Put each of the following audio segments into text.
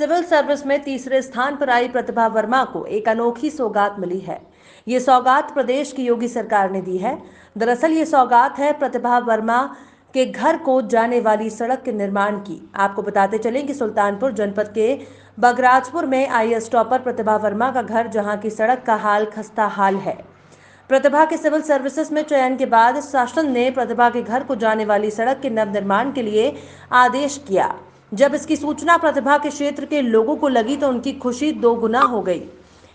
Civil service में तीसरे स्थान पर आई प्रतिभा वर्मा को एक अनोखी सौगात मिली है। ये सौगात प्रदेश की योगी सरकार ने दी है। दरअसल ये सौगात है प्रतिभा वर्मा के घर को जाने वाली सड़क के निर्माण की। आपको बताते चलें कि सुल्तानपुर जनपद के बगराजपुर में आईएएस टॉपर प्रतिभा वर्मा का घर, जहां की सड़क का हाल खस्ता हाल है। प्रतिभा के सिविल सर्विसेज में चयन के बाद शासन ने प्रतिभा के घर को जाने वाली सड़क के नवनिर्माण के लिए आदेश किया। जब इसकी सूचना प्रतिभा के क्षेत्र के लोगों को लगी तो उनकी खुशी दो गुना हो गई।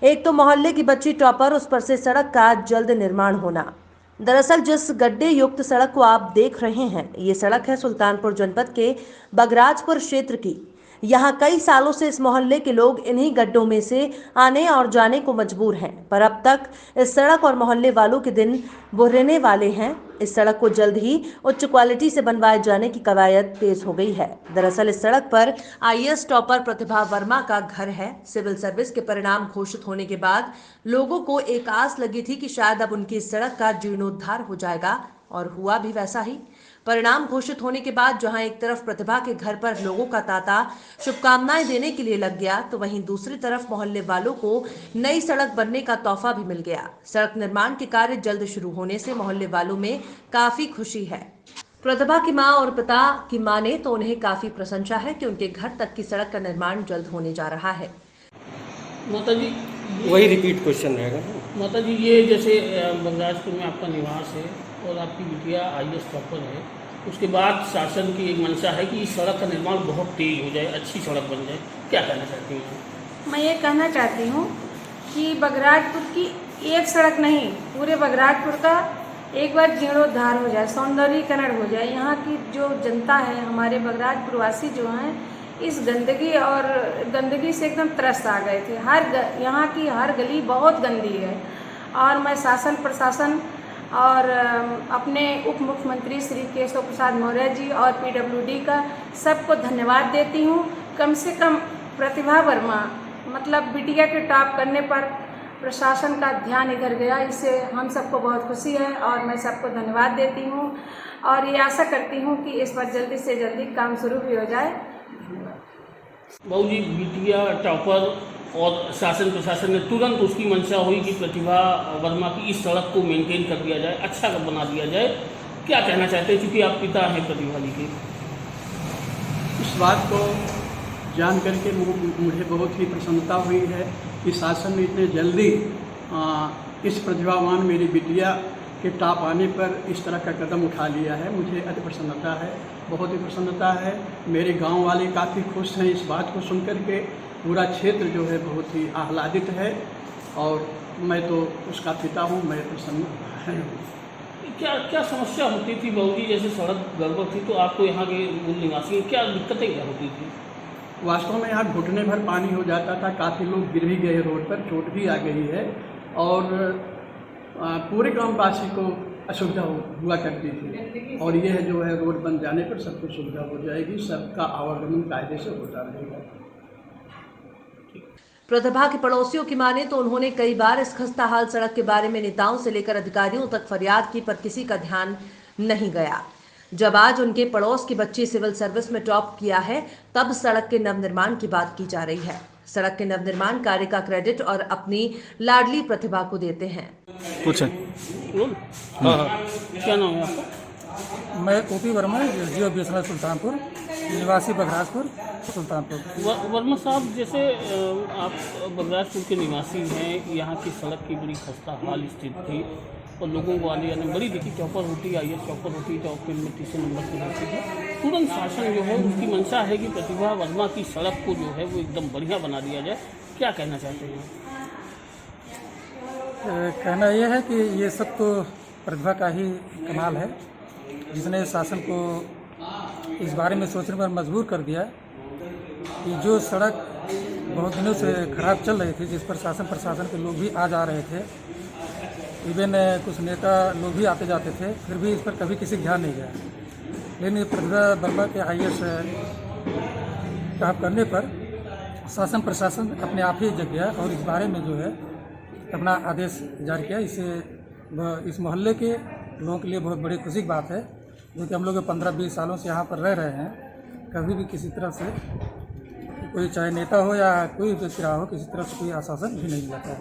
एक तो मोहल्ले की बच्ची टॉपर, उस पर से सड़क का जल्द निर्माण होना। दरअसल जिस गड्ढे युक्त सड़क को आप देख रहे हैं, ये सड़क है सुल्तानपुर जनपद के बगराजपुर क्षेत्र की। यहाँ कई सालों से इस मोहल्ले के लोग इन्हीं गड्ढों में से आने और जाने को मजबूर हैं, पर अब तक इस सड़क और मोहल्ले वालों के दिन बुहरने वाले हैं। इस सड़क को जल्द ही उच्च क्वालिटी से बनवाए जाने की कवायद तेज हो गई है। दरअसल इस सड़क पर आईएएस टॉपर प्रतिभा वर्मा का घर है। सिविल सर्विस के परिणाम घोषित होने के बाद लोगों को एक आस लगी थी कि शायद अब उनकी इस सड़क का जीर्णोद्धार हो जाएगा, और हुआ भी वैसा ही। परिणाम घोषित होने के बाद जहां एक तरफ प्रतिभा के घर पर लोगों का तांता शुभकामनाएं देने के लिए लग गया, तो वहीं दूसरी तरफ मोहल्ले वालों को नई सड़क बनने का तोहफा भी मिल गया। सड़क निर्माण के कार्य जल्द शुरू होने से मोहल्ले वालों में काफी खुशी है। प्रतिभा की मां और पिता की माने तो उन्हें काफी प्रशंसा है कि उनके घर तक की सड़क का निर्माण जल्द होने जा रहा है। माता जी, वही रिपीट क्वेश्चन रहेगा। माता जी, ये जैसे बगराजपुर में आपका निवास है और आपकी बिटिया आईएएस टॉपर है, उसके बाद शासन की एक मंशा है कि इस सड़क का निर्माण बहुत तेज हो जाए, अच्छी सड़क बन जाए, क्या कहना चाहती हैं? मैं ये कहना चाहती हूँ कि बगराजपुर की एक सड़क नहीं, पूरे बगराजपुर का एक बार जीर्णोद्धार हो जाए, सौंदर्यीकरण हो जाए। यहाँ की जो जनता है, हमारे बगराजपुर वासी जो हैं, इस गंदगी से एकदम त्रस्त आ गए थे। यहाँ की हर गली बहुत गंदी है, और मैं शासन प्रशासन और अपने उप मुख्यमंत्री श्री केशव प्रसाद मौर्य जी और पीडब्ल्यूडी का सबको धन्यवाद देती हूँ। कम से कम प्रतिभा वर्मा मतलब बिटिया के टॉप करने पर प्रशासन का ध्यान इधर गया, इससे हम सबको बहुत खुशी है और मैं सबको धन्यवाद देती हूँ और ये आशा करती हूँ कि इस पर जल्दी से जल्दी काम शुरू भी हो जाए। बहू जी, बिटिया टॉपर और शासन प्रशासन ने तुरंत उसकी मंशा हुई कि प्रतिभा वर्मा की इस सड़क को मेंटेन कर दिया जाए, अच्छा बना दिया जाए। क्या कहना चाहते हैं, चूँकि आप पिता हैं प्रतिभा जी के? इस बात को जान करके मुझे बहुत ही प्रसन्नता हुई है कि शासन ने इतने जल्दी इस प्रतिभावान मेरी बिटिया के टॉप आने पर इस तरह का कदम उठा लिया है। मुझे अति प्रसन्नता है, बहुत ही प्रसन्नता है। मेरे गांव वाले काफ़ी खुश हैं इस बात को सुनकर के। पूरा क्षेत्र जो है बहुत ही आह्लादित है और मैं तो उसका पिता हूँ, मैं प्रसन्न है। क्या समस्या होती थी बहू जी? जैसे सड़क गड़बड़ थी तो आपको यहाँ के मूल निवासी क्या दिक्कतें क्या होती थी? वास्तव में यहाँ घुटने भर पानी हो जाता था, काफ़ी लोग गिर भी गए रोड पर, चोट भी आ गई है और पूरे गांववासी को असुविधा हुआ करती थी। और यह जो है रोड बन जाने पर सबको सुविधा हो जाएगी, सबका आवागमन कायदे से होता रहेगा। प्रतिभा के पड़ोसियों की माने तो उन्होंने कई बार इस खस्ताहाल सड़क के बारे में नेताओं से लेकर अधिकारियों तक फरियाद की, पर किसी का ध्यान नहीं गया। जब आज उनके पड़ोस की बच्ची सिविल सर्विस में टॉप किया है, तब सड़क के नवनिर्माण की बात की जा रही है। सड़क के नवनिर्माण कार्य का क्रेडिट और अपनी लाडली प्रतिभा को देते हैं। पूछें। क्या नाम है आपका? मैं ओपी वर्मा, जियो बीएसएनएल सुल्तानपुर, निवासी बगराजपुर सुल्तानपुर। वर्मा साहब, जैसे आप बगराजपुर के निवासी हैं, यहाँ की सड़क की बड़ी खस्ता हाल स्थिति थी और लोगों को आने जाने बड़ी देखी, चौपर होती, आईएएस चौपर होती, टॉप में तीसरे नंबर की होती थी। तुरंत शासन जो है उसकी मंशा है कि प्रतिभा वर्मा की सड़क को जो है वो एकदम बढ़िया बना दिया जाए। क्या कहना चाहते हैं? कहना यह है कि ये सब तो प्रतिभा का ही कमाल है, जिसने शासन को इस बारे में सोचने पर मजबूर कर दिया कि जो सड़क बहुत दिनों से खराब चल रही थी, जिस पर शासन प्रशासन के लोग भी आ जा रहे थे, इवन कुछ नेता लोग भी आते जाते थे, फिर भी इस पर कभी किसी ध्यान नहीं गया। लेकिन प्रतिभा वर्मा के आईएएस टॉप करने पर शासन प्रशासन अपने आप ही जग गया और इस बारे में जो है अपना आदेश जारी किया। इससे इस मोहल्ले के लोगों के लिए बहुत बड़ी खुशी की बात है, जो कि हम लोग 15-20 सालों से यहाँ पर रह रहे हैं, कभी भी किसी तरह से कोई चाहे नेता हो या कोई व्यक्ति रहा हो, किसी तरफ से कोई आश्वासन भी नहीं जाता है।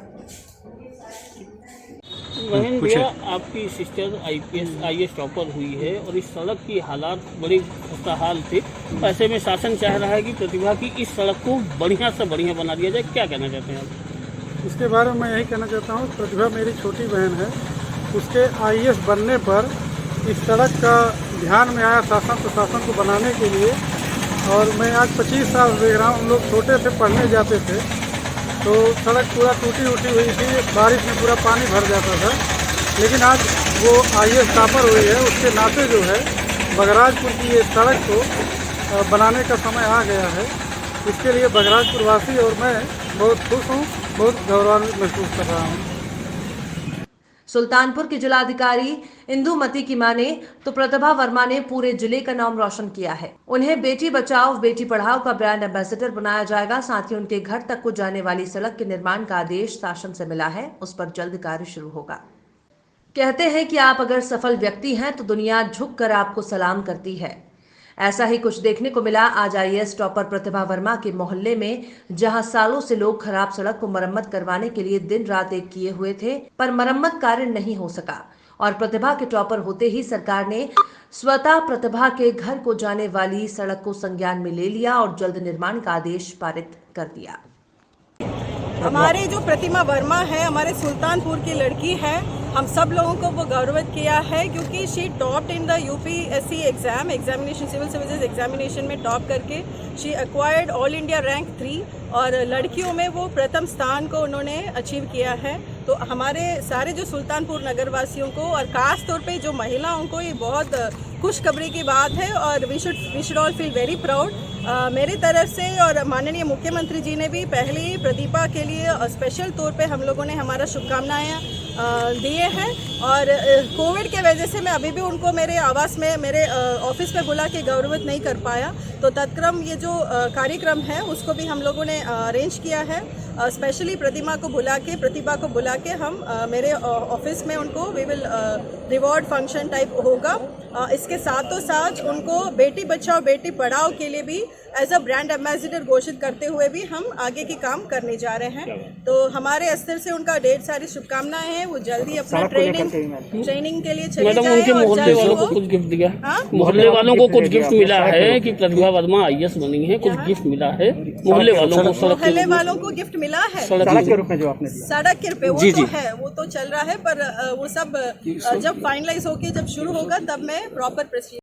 बहन भैया, आपकी सिस्टर IAS टॉपर हुई है और इस सड़क की हालात बड़ी खस्ताहाल थे। ऐसे में शासन चाह रहा है कि प्रतिभा की इस सड़क को बढ़िया से बढ़िया बना दिया जाए, क्या कहना चाहते हैं आप? इसके बारे में मैं यही कहना चाहता हूँ, प्रतिभा मेरी छोटी बहन है, उसके IAS बनने पर इस सड़क का ध्यान में आया शासन प्रशासन को बनाने के लिए। और मैं आज 25 साल देख रहा हूँ, हम लोग छोटे थे, पढ़ने जाते थे तो सड़क पूरा टूटी उठी हुई थी, बारिश में पूरा पानी भर जाता था। लेकिन आज वो IAS टॉपर हुई है, उसके नाते जो है बगराजपुर की ये सड़क को बनाने का समय आ गया है। इसके लिए बगराजपुर वासी और मैं बहुत खुश हूँ, बहुत गौरवान्वित महसूस कर रहा हूँ। सुल्तानपुर की जिलाधिकारी इंदुमती की माने तो प्रतिभा वर्मा ने पूरे जिले का नाम रोशन किया है। उन्हें बेटी बचाओ बेटी पढ़ाओ का ब्रांड एम्बेसडर बनाया जाएगा। साथ ही उनके घर तक को जाने वाली सड़क के निर्माण का आदेश शासन से मिला है, उस पर जल्द कार्य शुरू होगा। कहते हैं कि आप अगर सफल व्यक्ति हैं तो दुनिया झुक कर आपको सलाम करती है। ऐसा ही कुछ देखने को मिला आज IAS टॉपर प्रतिभा वर्मा के मोहल्ले में, जहां सालों से लोग खराब सड़क को मरम्मत करवाने के लिए दिन रात एक किए हुए थे, पर मरम्मत कार्य नहीं हो सका और प्रतिभा के टॉपर होते ही सरकार ने स्वतः प्रतिभा के घर को जाने वाली सड़क को संज्ञान में ले लिया और जल्द निर्माण का आदेश पारित कर दिया। हमारे जो प्रतिभा वर्मा है, हमारे सुल्तानपुर की लड़की है, हम सब लोगों को वो गौरवित किया है क्योंकि she topped in the UPSC examination, civil services examination में टॉप करके she acquired all India rank 3 और लड़कियों में वो प्रथम स्थान को उन्होंने अचीव किया है। तो हमारे सारे जो सुल्तानपुर नगर वासियों को और खास तौर पे जो महिलाओं को ये बहुत खुशखबरी की बात है और we should all feel very proud. मेरी तरफ से और माननीय मुख्यमंत्री जी ने भी पहले ही प्रतिभा के लिए स्पेशल तौर पे हम लोगों ने हमारा शुभकामनाएं दिए हैं। और कोविड के वजह से मैं अभी भी उनको मेरे आवास में, मेरे ऑफिस में बुला के गौरवित नहीं कर पाया, तो तत्क्रम ये जो कार्यक्रम है उसको भी हम लोगों ने अरेंज किया है। स्पेशली प्रतिभा को बुला के हम मेरे ऑफिस में उनको we will reward function type होगा। इसके साथों साथ उनको बेटी बचाओ बेटी पढ़ाओ के लिए भी एज अ ब्रांड एम्बेसडर घोषित करते हुए भी हम आगे की काम करने जा रहे हैं। तो हमारे स्तर से उनका ढेर सारी शुभकामनाएं हैं, वो जल्दी अपना ट्रेनिंग के लिए चले जाए। उनके मोहल्ले वालों को कुछ गिफ्ट दिया, मोहल्ले वालों को कुछ गिफ्ट मिला है कि प्रतिभा वर्मा IAS बनी है, कुछ गिफ्ट मिला है मोहल्ले वालों को गिफ्ट मिला है सड़क के रूप में जो आपने दिया। सड़क के रूप में वो तो है, वो तो चल रहा है, पर वो सब जब फाइनलाइज होके जब शुरू होगा तब मैं प्रॉपर